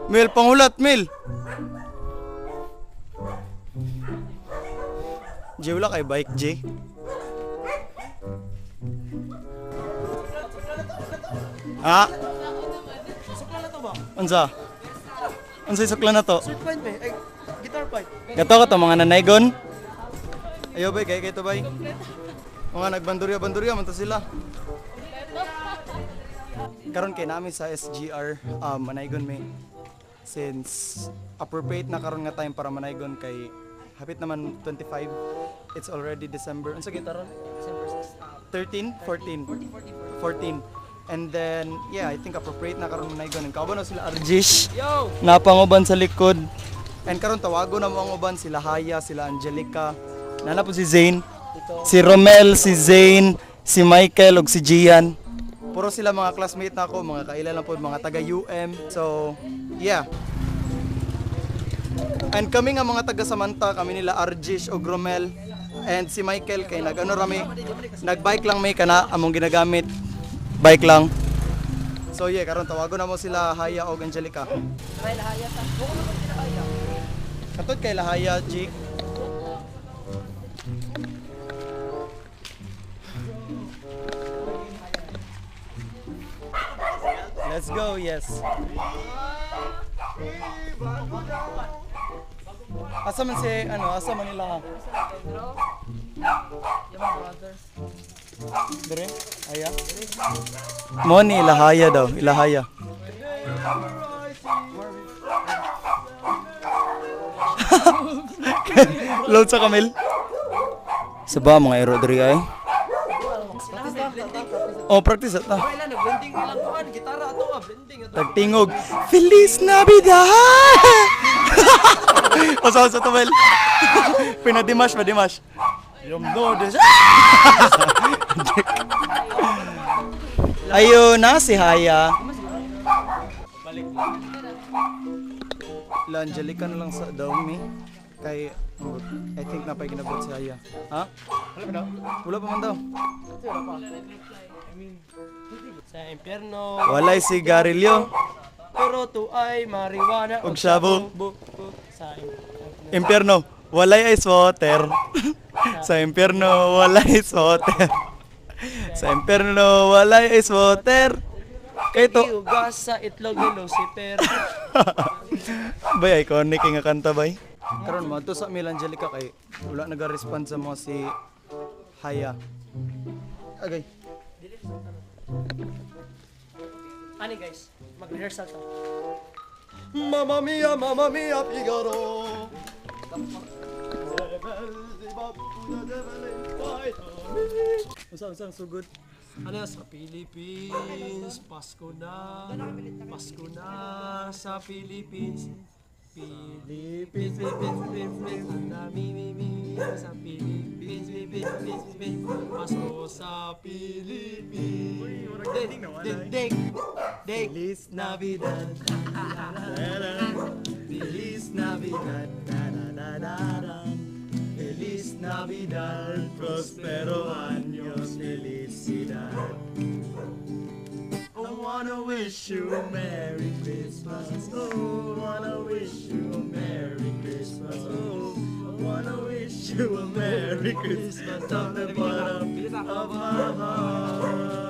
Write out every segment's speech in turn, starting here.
Mil, panghulat, Mil. J, wala kay bike, J. Ha? Sukla na to ba? Unsa? Unsay sukla na to? Surf point ba? Ay, guitar point. Gato ka to mga nanaygon. Ayo bay, kay to bay. Mga nagbandurya-bandurya man to sila. Karon kay namin sa SGR manaygon may since appropriate na karon nga time para manaygon kay hapit naman 25. It's already December. Unsa gitaron? December 13, 14. 14. And then, yeah, I think appropriate na karon manaygon. Kauban na sila Arjish. Yo! Napanguban sa likod. And karon tawago na mo ang uban sila Haya, sila Angelica. Nana po si Zane, si Romel, si Zane, si Michael ug si Gian. Puro sila mga classmate na ako, mga kaila lang po, mga taga UM. So, yeah. And kami nga mga taga Samantha, kami nila Arjish ug Romel. And si Michael kay nag-ano rami, nag-bike lang may kana among ginagamit. Bike lang. So yeah, karon tawagon na mo sila Haya o Angelica. Try lahaya ta. Buko naman sila haya. Katod kay Lahaya, G. Let's go, yes. Asa man si, asa man nila ha? Yung brothers. Dire? Haya? Mo ni Ilahaya daw, Ilahaya. Load sa Camille. Sa ba mga aero diri ay? Oh, practice ata. Wala nag-blending ilang kuan, gitara ato blending ato. Tagtingog. Feliz Navidad! Osa to Mel. Pinadimash, padimash. Yung nodes. Ayun na si Haya. La Angelica na lang sa daw mi. Kay I think napay ginabot si Haya. Ha? Wala pa man daw. Sa impyerno. Walay sigarilyo. Pero to ay marijuana Og shabu. Sa Impyerno. Walay ice water. Sa impyerno walay ice water. Sa impyerno walay ice water. Kay to. iugas sa itlog ni Lucifer. Bay iconic nga kanta bay. Karon mo to sa Mil Angelica kay wala naga-respond sa mo si Haya. Okay. Ani guys, mag-rehearsal ta. Mamma mia, Figaro. Usang so good. Ano sa Philippines, Pasko na sa Philippines. Philippines, sa Philippines, Pasko sa Philippines. Feliz Navidad. Feliz Navidad. Feliz Navidad. Prospero años. Felicidad. I wanna wish you a Merry Christmas. Oh, wanna wish you a Merry Christmas. Oh, I wanna wish you a Merry Christmas from the bottom of my heart.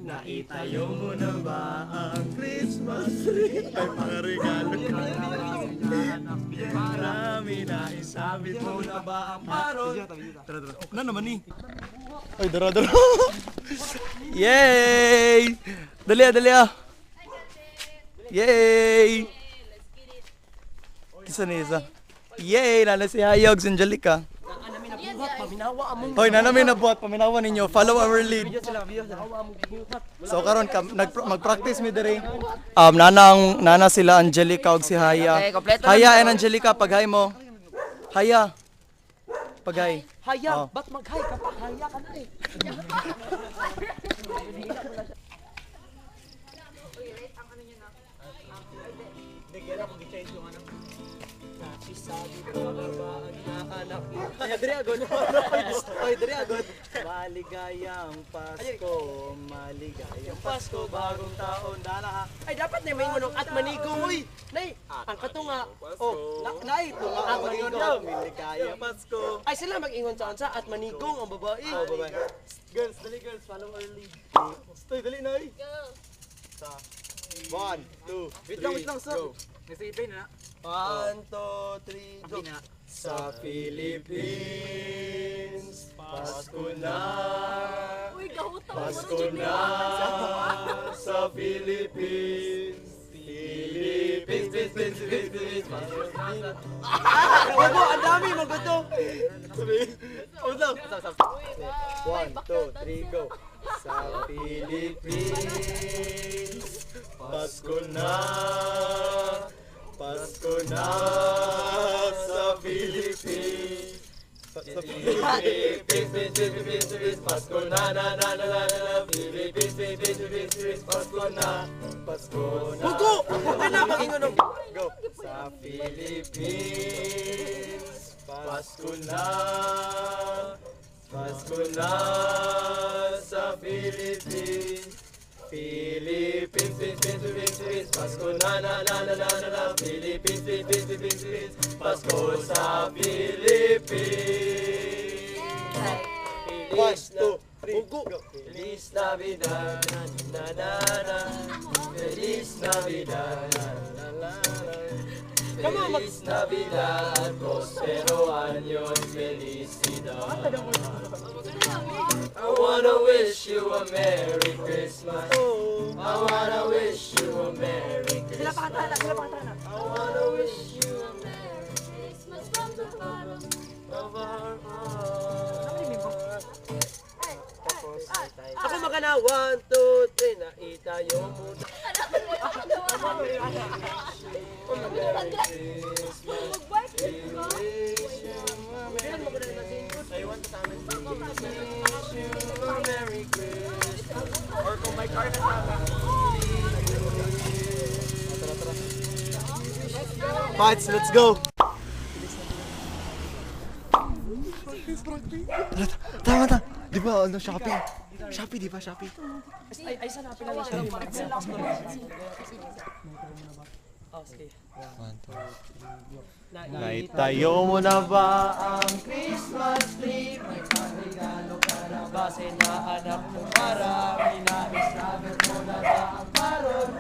Naitayo mo na ba ang Christmas tree? Ay mga regalo ka na. Marami na isabit mo na ba ang parol? Tara. Na naman ni. Ay, dara. Yay! Dali ah. Yay! Kisa ni isa. Yay! Nala si Hayog, si Angelica. Hoy, nanamin na buhat, paminawa ninyo. Follow our lead. So karon mag-practice mi diri. Nana sila Angelica ug si Haya. Haya and Angelica, paghay mo. Haya. Paghay. Haya, ba't mag-hi ka pa? Haya ka na eh. Ay, diri agad. Ay, diri agad. Maligayang Pasko, maligayang Pasko, bagong taon, dala. Ay, dapat na may ngunong at manigong. Uy, nay, ang katunga. Oh, nay, tunga at manigong. Maligayang Pasko. Ay, sila mag-ingon sa ansa at manigong ang babae. Oh, bye-bye. Girls, dali girls, follow early. Stoy, dali na eh. Sa 1, 2, 3, go. Nasipin na. 1, 2, 3, go. Sa Philippines, Pasko na. Uy, gahutang mo Pasko na sa Philippines. Philippines. Wag mo, ang dami, maguto. Hold on. 1, 2, 3, go. Sa Philippines, Pasko na. Pasko na sa Philippines. Sa Philippines, Pasko na, Philippines, Pasko na, Pasko na. Bugo! Hindi na mag-ingon ng... Go! Sa Philippines, Pasko na, Pasko na sa Philippines. Philippines, Pasko na, Philippines, Pasko sa Philippines. 1, 2, 3, go! Feliz Navidad, na na na. Feliz Navidad, na na na. Feliz Navidad, prospero años, felicidad. I wanna wish you a Merry Christmas. I wanna wish you a Merry Christmas. I wanna wish you a Merry Christmas from the bottom. of our hearts. Ako magana, 1, 2, 3, na itayo muna. Merry Christmas. Mag-birthday ka? I want to tama. Wish you a Merry Christmas. Or kung may car na tama. Fights, let's go! Tama. Di ba ano, Shopee? Shopee, di ba? Shopee? Ay, sana pinala siya. Oh, sige. Naitayo mo na ba ang Christmas tree? May regalo ka na ba sinahanap mo para minais-sagot mo na ba ang paron?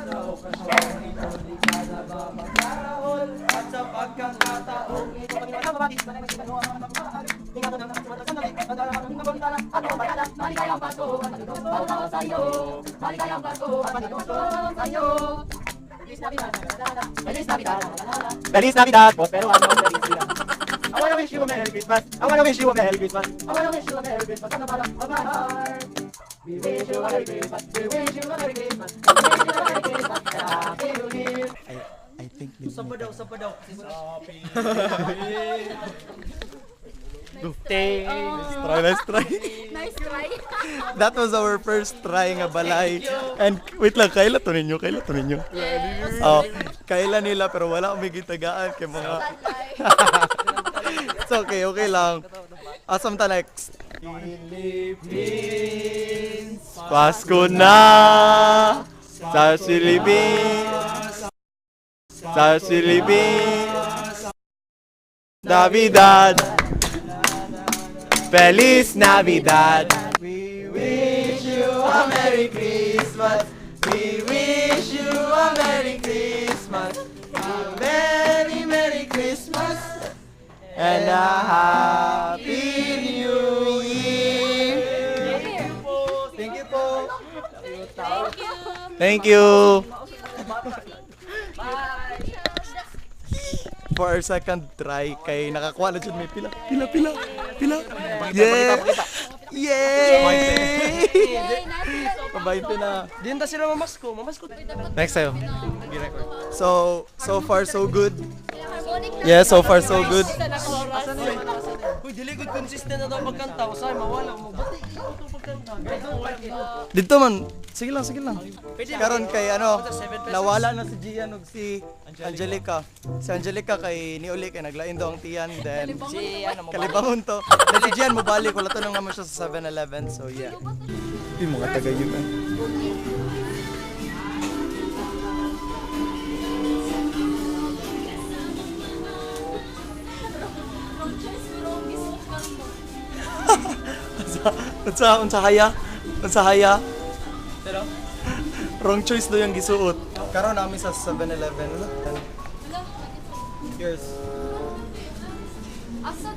Sa okasyon ito, di ka na ba magkarahol? At sa pagkakataong ito, pagkakababati, maligayang Pasko, maligayang sa'yo. Maligayang Pasko, maligayang sa'yo. Feliz Navidad, Feliz Navidad, Feliz Navidad, prospero año, felicidad. I wanna wish you a Merry Christmas. I wanna wish you a Merry Christmas. I wanna wish you a Merry Christmas from the bottom of my heart. We wish you a Merry Christmas. We wish you a Merry Christmas. We wish you a Merry Christmas. Happy New Year. I think Usap pa daw. Let's try. Nice try. That was our first try nga balay. And wait lang, kaila to ninyo. Oh, kaila nila pero wala kami gitagaan kay mga. It's okay lang. Samantha next. Philippines, Pasko na sa Philippines. Sa Philippines, Navidad. Feliz Navidad. We wish you a Merry Christmas. We wish you a Merry Christmas. A very Merry Christmas. And a Happy New Year. Thank you po. Thank you. For our second try, kay nakakuha na dyan may pila. Yeah! Yay! Pabayad na. Di na sila mamasko. Next tayo. So far so good. Yeah, so far so good. Uy, dili good consistent na daw pagkanta. Usay, mawala mo. Bati ito pagkanta. Dito man, Sige lang, sige lang. Pwede Karon kay ano, Ako sa 7 pesos. nawala na si Gian ug si Angelica. Si Angelica kay niuli kay naglain daw ang tiyan, then Si ano mo ba? kalibangon to. Then si Gian mo balik, wala to nang naman siya sa 7-Eleven, so yeah. Yung mga taga-yun Unsa haya? Pero Wrong choice do yung gisuot. Karon namin sa 7-Eleven. Yours. Asad.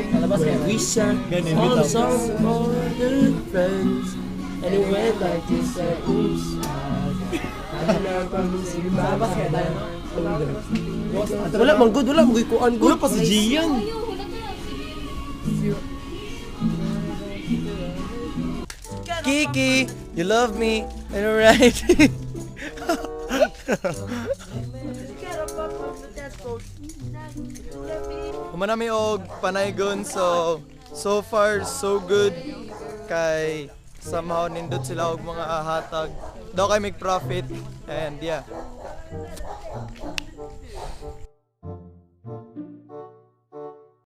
Palabas kayo. All the songs for good friends. Anyway, like you said, oops. Palabas kayo tayo, no? Wala, manggod, wala. Magkuhan ko. Wala pa si Gian. Ayaw, wala to yan. Kiki, you love me. Alright. Humanami og panaygon, so far so good. Kay somehow nindot sila og mga hatag. Daw kay make profit and yeah.